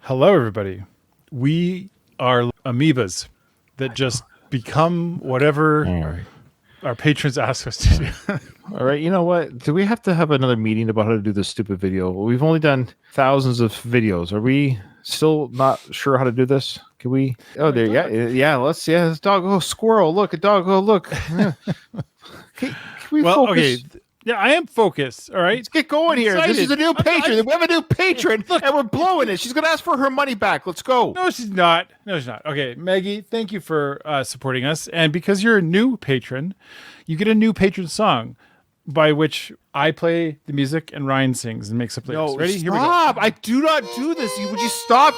Hello, everybody. We are amoebas that just become whatever our patrons ask us to do. All right, you know what? Do we have to have another meeting about how to do this stupid video? We've only done thousands of videos. Are we still not sure how to do this? Can we? Oh, there, yeah. Let's this dog. Oh, squirrel! Look, a dog. Oh, look. Yeah. Can we focus? Okay. Yeah, I am focused. All right, let's get going here. Excited. This is a new patron. We have a new patron, and we're blowing it. She's gonna ask for her money back. Let's go. No, she's not. Okay, Maggie, thank you for supporting us, and because you're a new patron, you get a new patron song, by which I play the music and Ryan sings and makes up lyrics. No, ready? Stop. Here we go. I do not do this. Would you stop?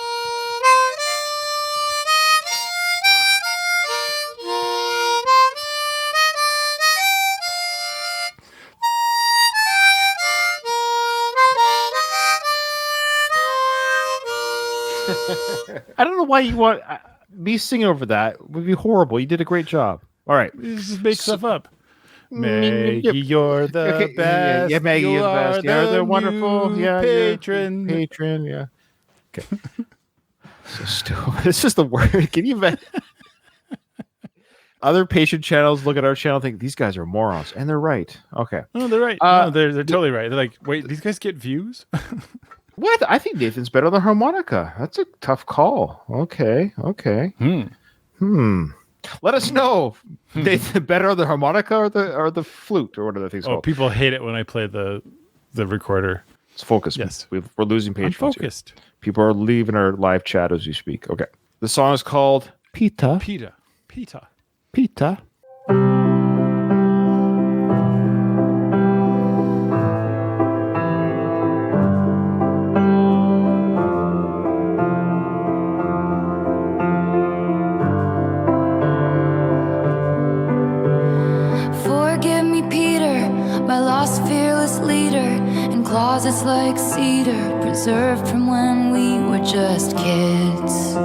I don't know why you want me singing over that. It would be horrible. You did a great job. All right. You just make stuff up. Maggie, you're the best. Yeah, Maggie, you're the best. Yeah, they're wonderful. Yeah, patron. Patron, yeah. Okay. So stupid. It's just the word. Can you imagine? Other patron channels look at our channel and think these guys are morons. And they're right. Okay. No, they're right. No, they're totally right. They're like, wait, these guys get views? What? I think Nathan's better than harmonica. That's a tough call. Okay. Let us know. Nathan better the harmonica or the flute or whatever things called. People hate it when I play the recorder. Let's focus. Yes. We're losing patrons. I'm focused. Here. People are leaving our live chat as we speak. Okay. The song is called Pita. Closets like cedar, preserved from when we were just kids.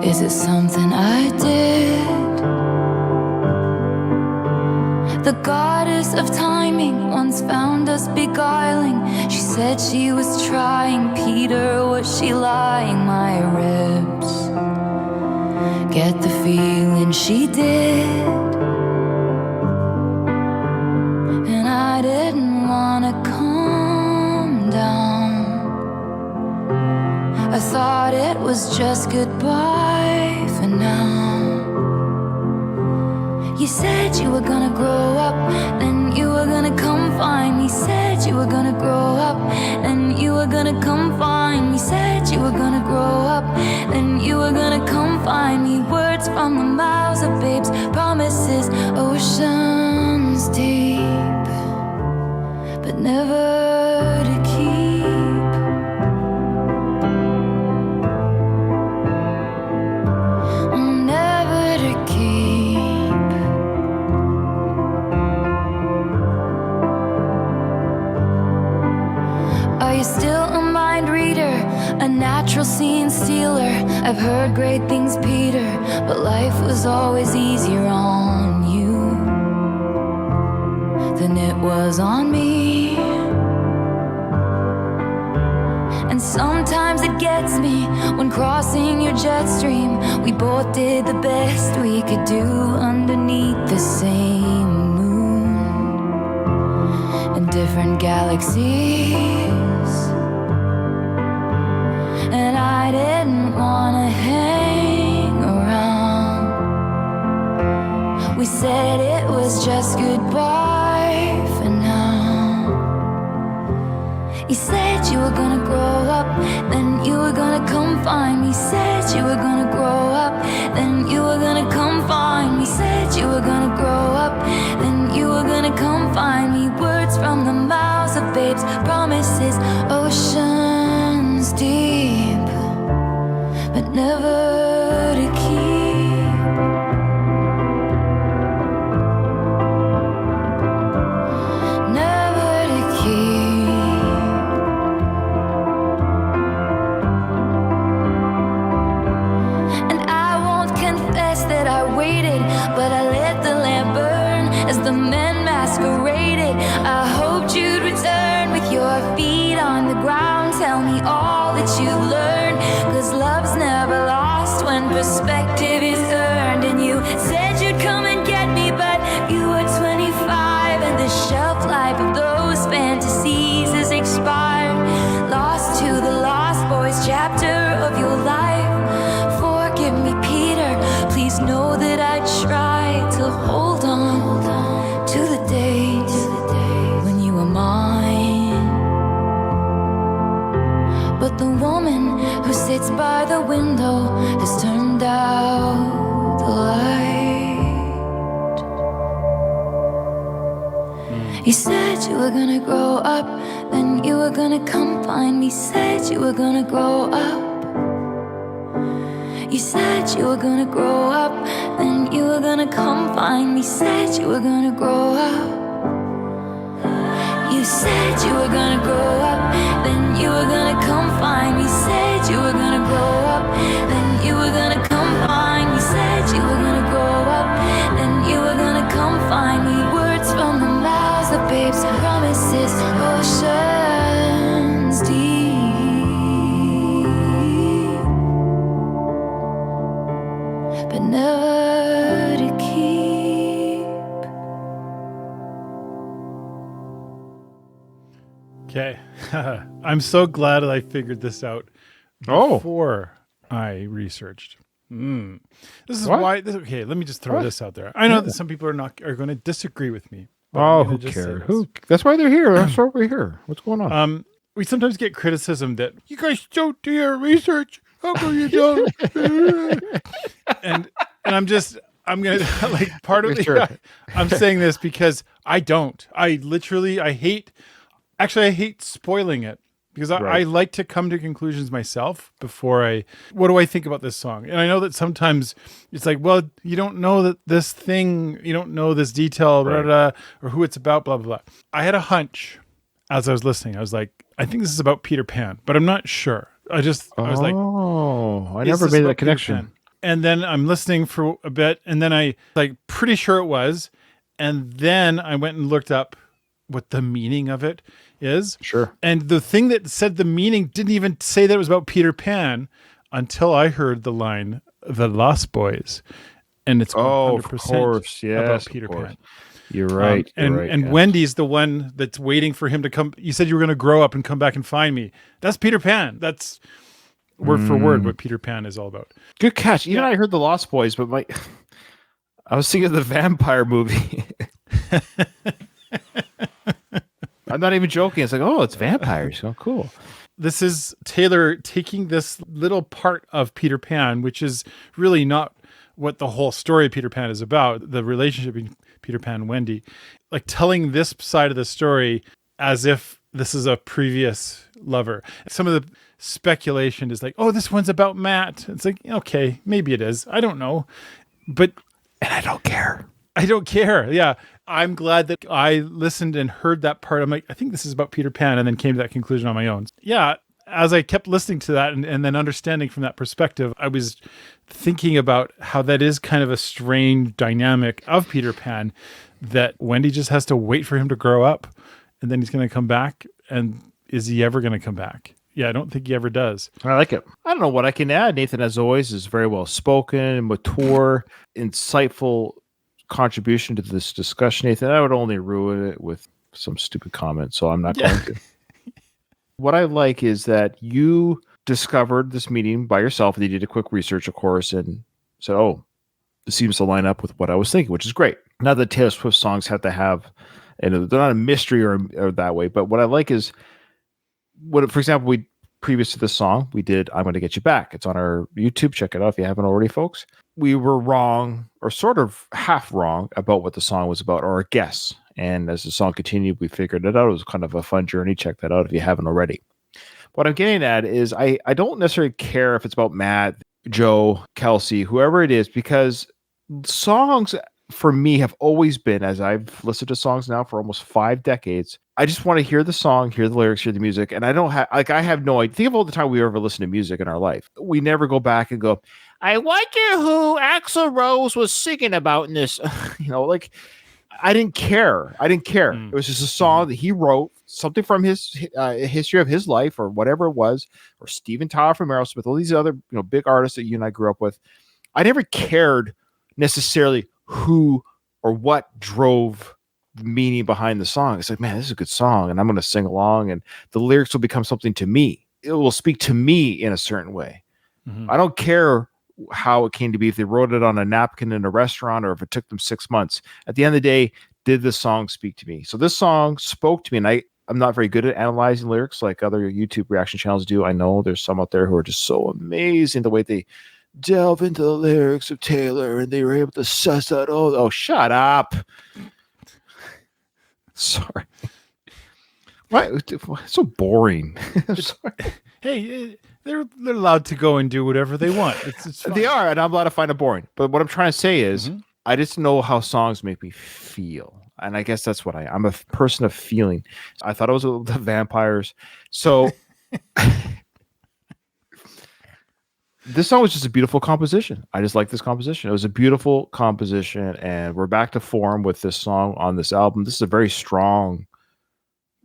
Is it something I did? The goddess of timing once found us beguiling. She said she was trying. Peter, was she lying? My ribs get the feeling she did. And I didn't wanna calm down. I thought it was just goodbye for now. You said you were gonna grow up, then you were gonna come find me. Said you were gonna grow up, then you were gonna come find me. Said you were gonna grow up, then you were gonna come find me. Words from the mouths of babes, promises, oceans deep, but never to keep. Never to keep. Are you still a mind reader, a natural scene stealer? I've heard great things, Peter, but life was always easier on you than it was on me. And sometimes it gets me when crossing your jet stream. We both did the best we could do underneath the same moon in different galaxies. And I didn't wanna hang around. We said it was just goodbye for now. You said you were gonna grow up, then you were gonna come find me. Said you were gonna grow up, then you were gonna come find me. Said you were gonna grow up, then you were gonna come find me. Words from the mouths of babes, promises, oceans deep, but never to keep. Never to keep. And I won't confess that I waited, but I let the lamp burn as the men masqueraded. I hoped you'd return with your feet on the ground, tell me all that you've learned, 'cause love's never lost when perspective is earned. And you said you'd come and get me, but you were 25, and the shelf life of those fantasies has expired. Lost to the Lost Boys chapter of your life. Forgive me, Peter, please know that I try to hold on to the days when you were mine. But the woman who sits by the window has turned out the light. You said you were gonna grow up, then you were gonna come find me. Said you were gonna grow up. You said you were gonna grow up, then you were gonna come find me. Said you were gonna grow up. You said you were gonna grow up, then you were gonna come find me. Said you were gonna grow up, then you were gonna come find me. Said you were gonna grow up, then you were gonna come find me. Words from the mouths of babes, promises, oceans deep, but never to keep. Okay. I'm so glad that I figured this out Oh. before I researched. This is What? why. Okay, let me just throw What? this out there. I know that some people are going to disagree with me. but Oh, I'm gonna who just say cares? this. That's why they're here. That's why we're here. What's going on? We sometimes get criticism that you guys don't do your research. How come you don't? and I'm gonna like part of Sure. I'm saying this because I don't. I hate spoiling it because I Right. like to come to conclusions myself before what do I think about this song? And I know that sometimes it's like, well, you don't know that this thing, you don't know this detail, blah, Right. blah, blah, or who it's about, blah, blah, blah. I had a hunch as I was listening. I was like, I think this is about Peter Pan, but I'm not sure. I was like, oh, I is never this made about that Peter connection. Pan? And then I'm listening for a bit, and then I pretty sure it was. And then I went and looked up what the meaning of it is. Sure. And the thing that said the meaning didn't even say that it was about Peter Pan until I heard the line, "The Lost Boys." And it's 100% of course. Yes, about of Peter course. Pan. You're right. And yes. Wendy's the one that's waiting for him to come. You said you were going to grow up and come back and find me. That's Peter Pan. That's word for word what Peter Pan is all about. Good catch. Even I heard the Lost Boys, but I was thinking of the vampire movie. I'm not even joking. It's like, oh, it's vampires. Oh, cool. This is Taylor taking this little part of Peter Pan, which is really not what the whole story of Peter Pan is about, the relationship between Peter Pan and Wendy, like telling this side of the story as if this is a previous lover. Some of the speculation is like, oh, this one's about Matt. It's like, okay, maybe it is. I don't know. And I don't care. I don't care. Yeah. I'm glad that I listened and heard that part. I'm like, I think this is about Peter Pan, and then came to that conclusion on my own. Yeah. As I kept listening to that and then understanding from that perspective, I was thinking about how that is kind of a strange dynamic of Peter Pan, that Wendy just has to wait for him to grow up and then he's going to come back. And is he ever going to come back? Yeah, I don't think he ever does. I like it. I don't know what I can add. Nathan, as always, is very well spoken, mature, insightful contribution to this discussion. Nathan, I would only ruin it with some stupid comments, so I'm not going to. What I like is that you discovered this meaning by yourself, and you did a quick research, of course, and said, oh, this seems to line up with what I was thinking, which is great. Not that Taylor Swift songs have to have, and they're not a mystery or that way, but what I like is, for example, previous to this song, we did I'm Gonna Get You Back. It's on our YouTube. Check it out if you haven't already, folks. We were wrong, or sort of half wrong, about what the song was about, or a guess. And as the song continued, we figured it out. It was kind of a fun journey. Check that out if you haven't already. What I'm getting at is I don't necessarily care if it's about Matt, Joe, Kelsey, whoever it is, because songs for me have always been, as I've listened to songs now for almost 5 decades, I just want to hear the song, hear the lyrics, hear the music. And I don't have, I have no idea. Think of all the time we ever listen to music in our life. We never go back and go, I wonder who Axl Rose was singing about in this. I didn't care. It was just a song that he wrote, something from his history of his life or whatever it was, or Steven Tyler from Aerosmith, all these other big artists that you and I grew up with. I never cared necessarily who or what drove the meaning behind the song. It's like, man, this is a good song, and I'm going to sing along, and the lyrics will become something to me. It will speak to me in a certain way. I don't care how it came to be, if they wrote it on a napkin in a restaurant or if it took them 6 months. At the end of the day, did the song speak to me? So this song spoke to me, and I'm not very good at analyzing lyrics like other YouTube reaction channels do. I know there's some out there who are just so amazing the way they delve into the lyrics of Taylor, and they were able to suss out, oh, shut up. Sorry. Why? It's so boring. Hey, they're allowed to go and do whatever they want. It's fine. They are, and I'm allowed to find it boring. But what I'm trying to say is, I just know how songs make me feel. And I guess that's what I'm a person of feeling. I thought it was the Vampires. So this song was just a beautiful composition. I just like this composition. It was a beautiful composition, and we're back to form with this song on this album. This is a very strong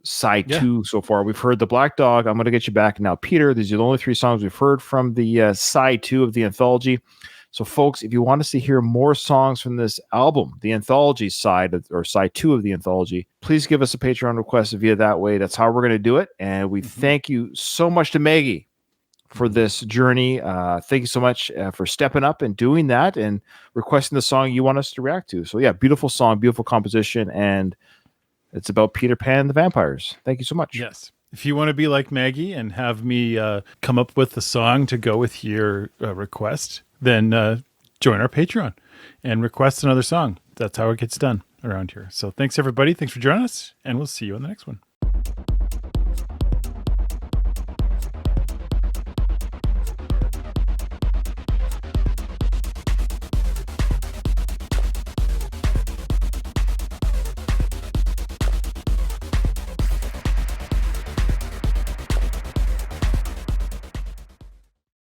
side 2 so far. We've heard The Black Dog, I'm Gonna Get You Back, and now Peter. These are the only 3 songs we've heard from the side 2 of the anthology. So folks, if you want us to hear more songs from this album, the anthology side or side 2 of the anthology, please give us a Patreon request via that way. That's how we're going to do it. And we thank you so much to Maggie for this journey. Thank you so much for stepping up and doing that and requesting the song you want us to react to. So yeah, beautiful song, beautiful composition, and it's about Peter Pan and the vampires. Thank you so much. Yes. If you want to be like Maggie and have me come up with a song to go with your request, then join our Patreon and request another song. That's how it gets done around here. So thanks, everybody. Thanks for joining us, and we'll see you on the next one.